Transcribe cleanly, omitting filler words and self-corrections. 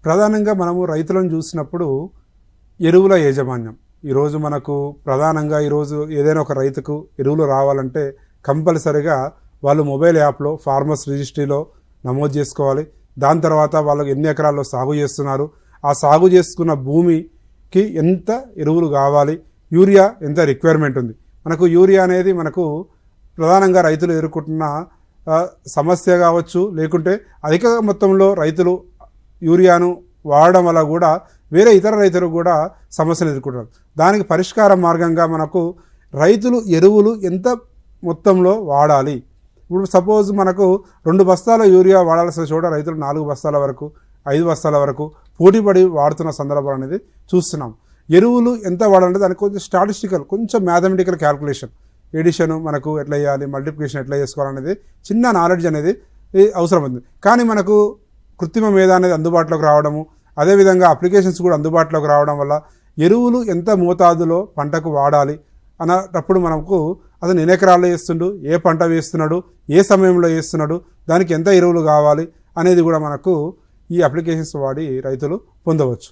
ప్రధానంగా మనము రైతులను చూసినప్పుడు ఎరువుల యాజమాన్యం ఈరోజు మనకు ప్రధానంగా ఈరోజు ఏదైనా ఒక రైతుకు ఎరువులు రావాలంటే కంపల్సరిగా వాళ్ళు మొబైల్ యాప్లో ఫార్మర్స్ రిజిస్ట్రీలో నమోదు చేసుకోవాలి. దాని తర్వాత వాళ్ళకి ఎన్ని ఎకరాల్లో సాగు చేస్తున్నారు, ఆ సాగు చేసుకున్న భూమికి ఎంత ఎరువులు కావాలి, యూరియా ఎంత రిక్వైర్మెంట్ ఉంది. మనకు యూరియా అనేది మనకు ప్రధానంగా రైతులు ఎదుర్కొంటున్న సమస్య కావచ్చు, లేకుంటే అధిక మొత్తంలో రైతులు యూరియాను వాడడం వల్ల కూడా వేరే ఇతర రైతులు కూడా సమస్యలు ఎదుర్కొంటారు. దానికి పరిష్కార మార్గంగా మనకు రైతులు ఎరువులు ఎంత మొత్తంలో వాడాలి. ఇప్పుడు సపోజ్ మనకు 2 బస్తాల యూరియా వాడాల్సిన చోట రైతులు 4 బస్తాల వరకు 5 బస్తాల వరకు పోటీపడి వాడుతున్న సందర్భాలు అనేది చూస్తున్నాం. ఎరువులు ఎంత వాడాలంటే దానికి కొంచెం స్టాటిస్టికల్, కొంచెం మ్యాథమెటికల్ క్యాల్కులేషన్, ఎడిషన్ మనకు ఎట్లా చేయాలి, మల్టిప్లికేషన్ ఎట్లా చేసుకోవాలనేది చిన్న నాలెడ్జ్ అనేది అవసరమైంది. కానీ మనకు కృత్రిమ మేధ అనేది అందుబాటులోకి రావడము, అదేవిధంగా అప్లికేషన్స్ కూడా అందుబాటులోకి రావడం వల్ల ఎరువులు ఎంత మోతాదులో పంటకు వాడాలి అన్నప్పుడు మనకు అతను ఎన్ని ఎకరాల్లో వేస్తుండు, ఏ పంట వేస్తున్నాడు, ఏ సమయంలో వేస్తున్నాడు, దానికి ఎంత ఎరువులు కావాలి అనేది కూడా మనకు ఈ అప్లికేషన్స్ వాడి రైతులు పొందవచ్చు.